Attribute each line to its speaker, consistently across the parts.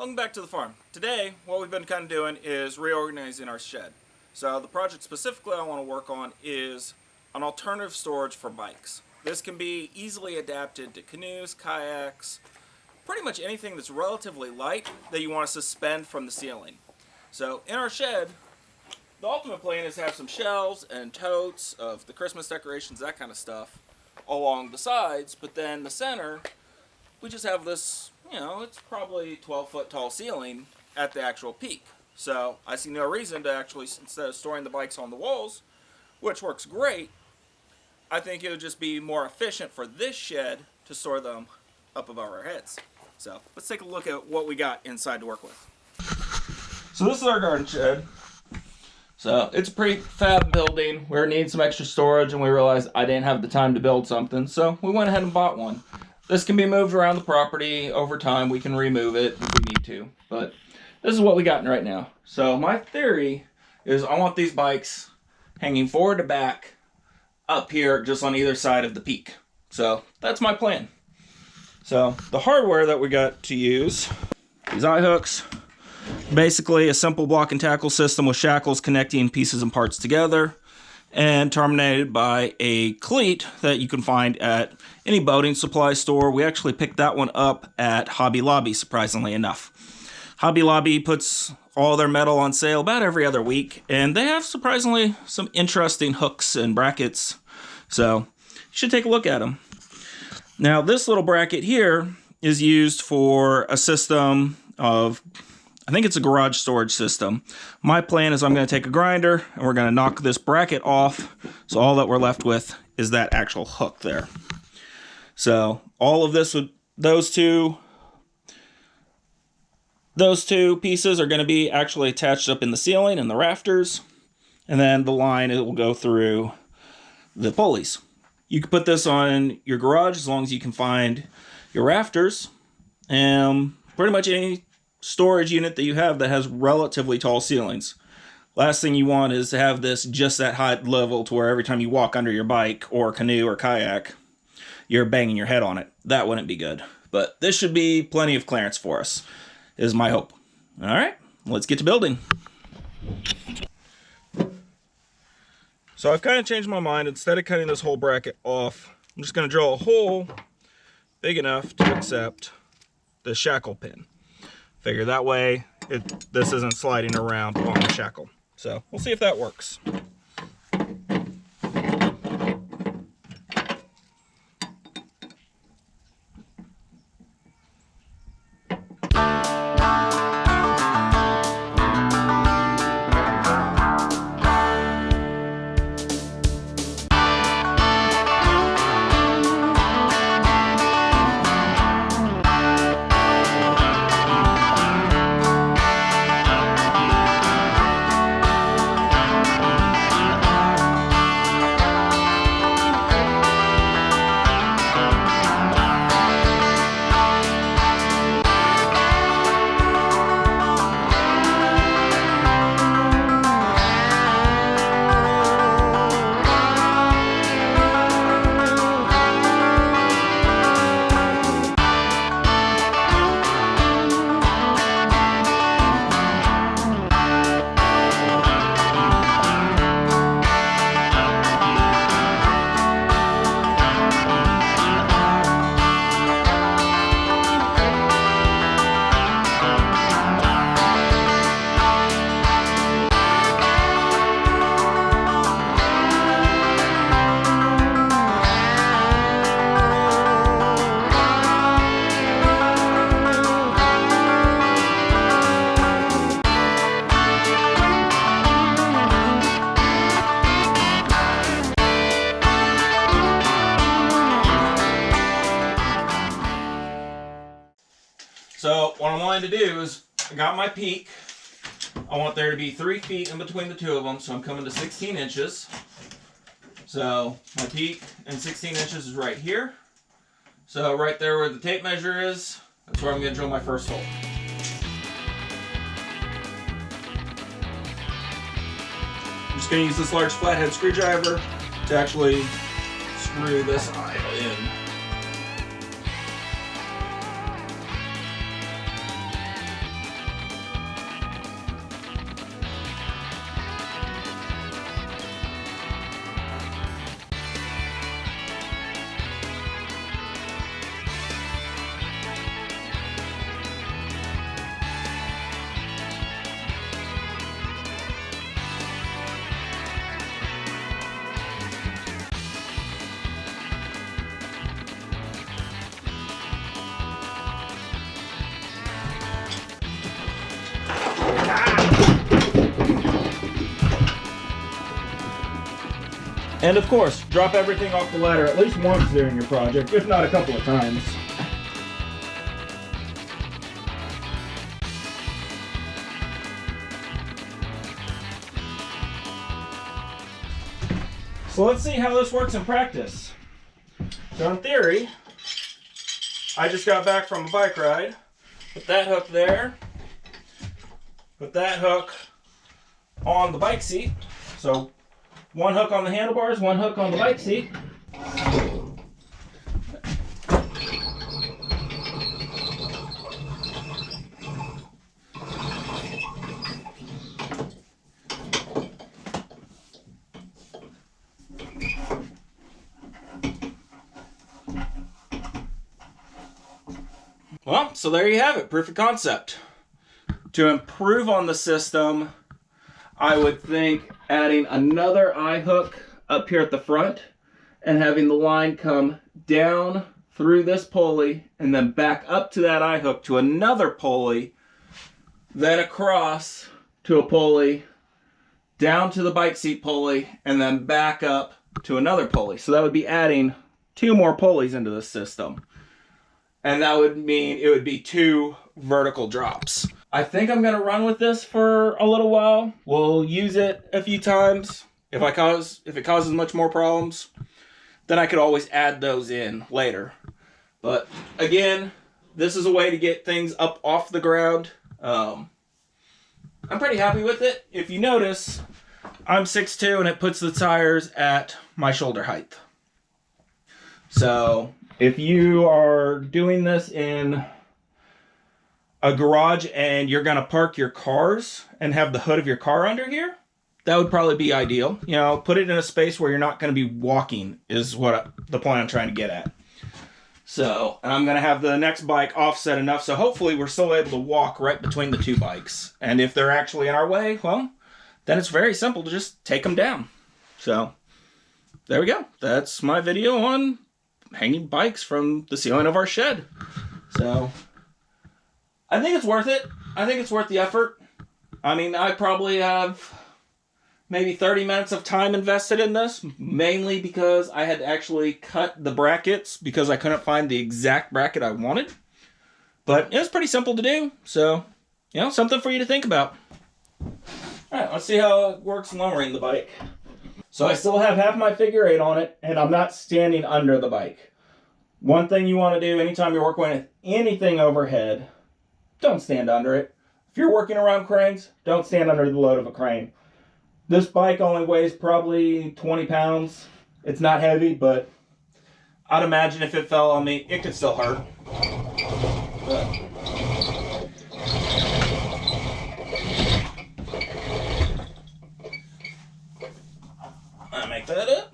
Speaker 1: Welcome back to the farm. Today, what we've been kind of doing is reorganizing our shed. So the project specifically I want to work on is an alternative storage for bikes. This can be easily adapted to canoes, kayaks, pretty much anything that's relatively light that you want to suspend from the ceiling. So in our shed, the ultimate plan is to have some shelves and totes of the Christmas decorations, that kind of stuff, along the sides, but then the center, we just have this, it's probably 12-foot tall ceiling at the actual peak. So I see no reason to actually, instead of storing the bikes on the walls, which works great, I think it would just be more efficient for this shed to store them up above our heads. So let's take a look at what we got inside to work with. So this is our garden shed. So it's a pretty fab building. We need some extra storage and we realized I didn't have the time to build something, so we went ahead and bought one. This can be moved around the property over time. We can remove it if we need to, but this is what we got right now. So my theory is I want these bikes hanging forward to back up here just on either side of the peak. So that's my plan. So the hardware that we got to use, these eye hooks, basically a simple block and tackle system with shackles connecting pieces and parts together, and terminated by a cleat that you can find at any boating supply store. We actually picked that one up at Hobby Lobby, surprisingly enough. Hobby Lobby puts all their metal on sale about every other week, and they have surprisingly some interesting hooks and brackets, so you should take a look at them. Now this little bracket here is used for a system of, I think it's a garage storage system. My plan is I'm going to take a grinder and we're going to knock this bracket off, so all that we're left with is that actual hook there. So all of this, those two pieces are going to be actually attached up in the ceiling and the rafters, and then the line, it will go through the pulleys. You can put this on your garage as long as you can find your rafters, and pretty much any storage unit that you have that has relatively tall ceilings. Last thing you want is to have this just that high level to where every time you walk under your bike or canoe or kayak, you're banging your head on it. That wouldn't be good. But this should be plenty of clearance for us, is my hope. All right, let's get to building. So I've kind of changed my mind. Instead of cutting this whole bracket off, I'm just going to drill a hole big enough to accept the shackle pin. Figure that way this isn't sliding around on the shackle. So we'll see if that works. So what I'm wanting to do is, I got my peak. I want there to be 3 feet in between the two of them, so I'm coming to 16 inches. So my peak and 16 inches is right here. So right there where the tape measure is, that's where I'm going to drill my first hole. I'm just going to use this large flathead screwdriver to actually screw this aisle in. And of course, drop everything off the ladder at least once during your project, if not a couple of times. So let's see how this works in practice. So in theory, I just got back from a bike ride. Put that hook there. Put that hook on the bike seat. So one hook on the handlebars, one hook on the bike seat. Well, so there you have it, proof of concept. To improve on the system, I would think adding another eye hook up here at the front and having the line come down through this pulley and then back up to that eye hook to another pulley, then across to a pulley, down to the bike seat pulley, and then back up to another pulley. So that would be adding 2 more pulleys into the system. And that would mean it would be 2 vertical drops. I think I'm gonna run with this for a little while. We'll use it a few times. If it causes much more problems, then I could always add those in later. But again, this is a way to get things up off the ground. I'm pretty happy with it. If you notice, I'm 6'2" and it puts the tires at my shoulder height. So if you are doing this in a garage and you're going to park your cars and have the hood of your car under here, that would probably be ideal. You know, put it in a space where you're not going to be walking is the point I'm trying to get at. So, and I'm going to have the next bike offset enough so hopefully we're still able to walk right between the 2 bikes. And if they're actually in our way, well, then it's very simple to just take them down. So, there we go. That's my video on hanging bikes from the ceiling of our shed. So I think it's worth it. I think it's worth the effort. I mean, I probably have maybe 30 minutes of time invested in this, mainly because I had to actually cut the brackets because I couldn't find the exact bracket I wanted. But it was pretty simple to do, so, you know, something for you to think about. Alright, let's see how it works lowering the bike. So I still have half my figure 8 on it, and I'm not standing under the bike. One thing you want to do anytime you're working with anything overhead, don't stand under it. If you're working around cranes, don't stand under the load of a crane. This bike only weighs probably 20 pounds. It's not heavy, but I'd imagine if it fell on me, it could still hurt. I make that up.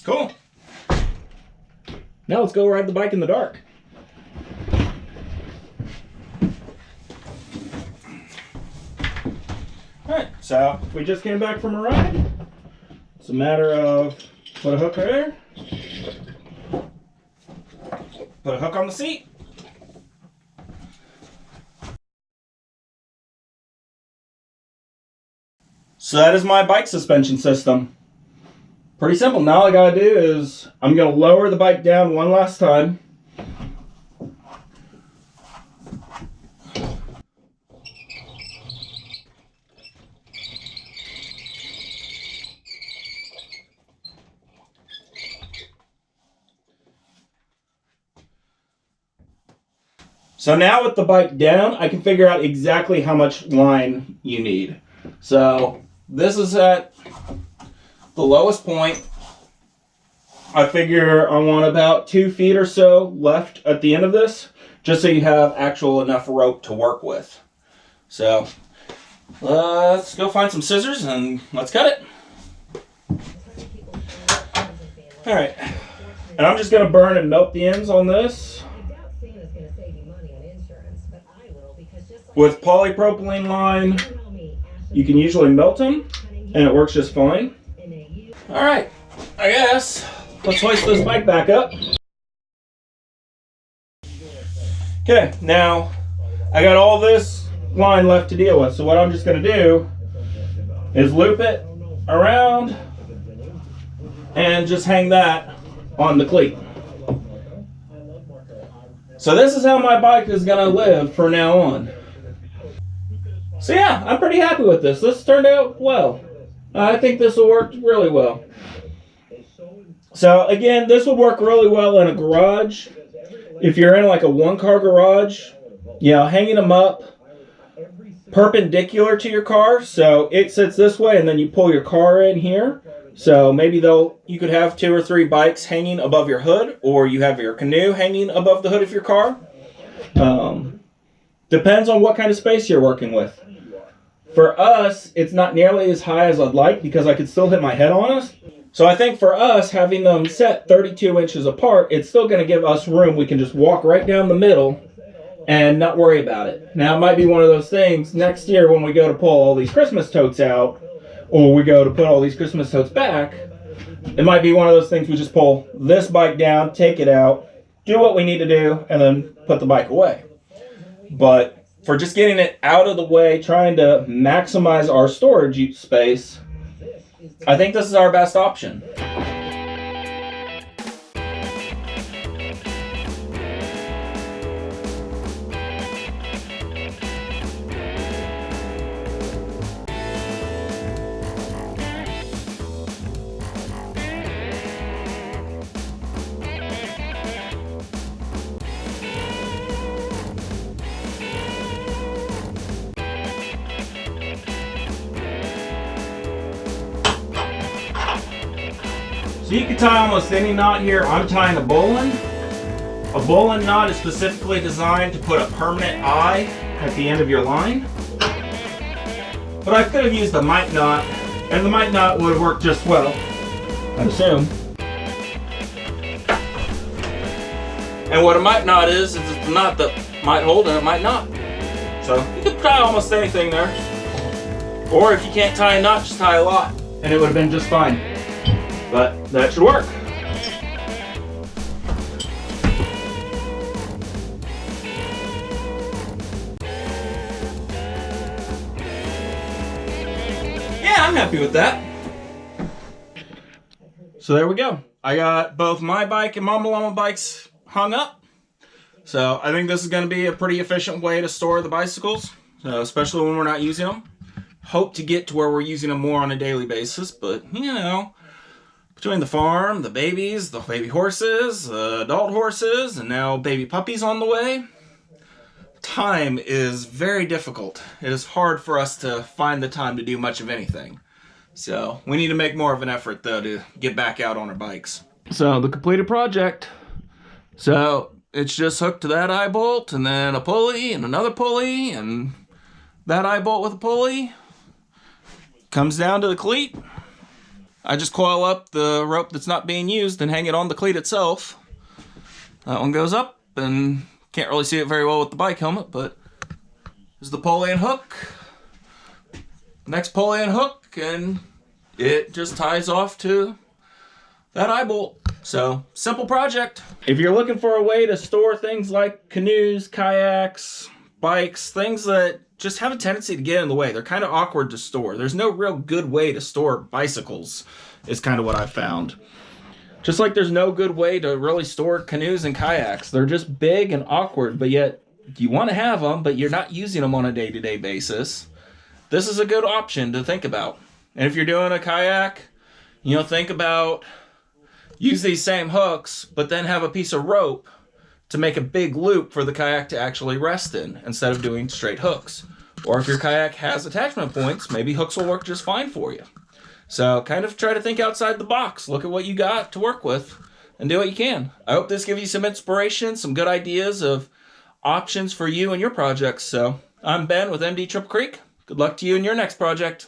Speaker 1: Cool. Now let's go ride the bike in the dark. Alright, so we just came back from a ride. It's a matter of put a hook there, put a hook on the seat. So that is my bike suspension system. Pretty simple. Now all I gotta do is I'm gonna lower the bike down one last time. So now with the bike down, I can figure out exactly how much line you need. So this is at the lowest point. I figure I want about 2 feet or so left at the end of this, just so you have actual enough rope to work with. So let's go find some scissors and let's cut it. All right, and I'm just gonna burn and melt the ends on this with polypropylene line. You can usually melt them and it works just fine. All right, I guess let's hoist this bike back up. Okay, now I got all this line left to deal with. So what I'm just going to do is loop it around and just hang that on the cleat. So this is how my bike is going to live from now on. So yeah, I'm pretty happy with this. This turned out well. I think this will work really well. So again, this would work really well in a garage. If you're in like a one-car garage, you know, hanging them up perpendicular to your car, so it sits this way, and then you pull your car in here. So maybe you could have 2 or 3 bikes hanging above your hood, or you have your canoe hanging above the hood of your car. Depends on what kind of space you're working with. For us, it's not nearly as high as I'd like because I could still hit my head on us. So I think for us, having them set 32 inches apart, it's still going to give us room. We can just walk right down the middle and not worry about it. Now, it might be one of those things next year when we go to pull all these Christmas totes out, or we go to put all these Christmas totes back, it might be one of those things we just pull this bike down, take it out, do what we need to do, and then put the bike away. But for just getting it out of the way, trying to maximize our storage space, I think this is our best option. So you can tie almost any knot here. I'm tying a bowline. A bowline knot is specifically designed to put a permanent eye at the end of your line. But I could have used a mite knot, and the mite knot would have worked just well, I'd assume. And what a mite knot is it's a knot that might hold and it might not. So you could tie almost anything there. Or if you can't tie a knot, just tie a lot, and it would have been just fine. But that should work. Yeah, I'm happy with that. So there we go. I got both my bike and Mama Llama bikes hung up. So I think this is going to be a pretty efficient way to store the bicycles, especially when we're not using them. Hope to get to where we're using them more on a daily basis, but you know, between the farm, the babies, the baby horses, adult horses, and now baby puppies on the way, time is very difficult. It is hard for us to find the time to do much of anything. So we need to make more of an effort, though, to get back out on our bikes. So the completed project. So it's just hooked to that eye bolt, and then a pulley, and another pulley, and that eye bolt with a pulley. Comes down to the cleat. I just coil up the rope that's not being used and hang it on the cleat itself. That one goes up, and can't really see it very well with the bike helmet, but there's the pulley and hook. Next pulley and hook, and it just ties off to that eye bolt. So, simple project. If you're looking for a way to store things like canoes, kayaks, bikes, things that just have a tendency to get in the way. They're kind of awkward to store. There's no real good way to store bicycles, is kind of what I've found. Just like there's no good way to really store canoes and kayaks. They're just big and awkward, but yet you want to have them, but you're not using them on a day-to-day basis. This is a good option to think about. And if you're doing a kayak, you know, think about use these same hooks, but then have a piece of rope to make a big loop for the kayak to actually rest in instead of doing straight hooks. Or if your kayak has attachment points, maybe hooks will work just fine for you. So kind of try to think outside the box. Look at what you got to work with and do what you can. I hope this gives you some inspiration, some good ideas of options for you and your projects. So I'm Ben with MD Triple Creek. Good luck to you in your next project.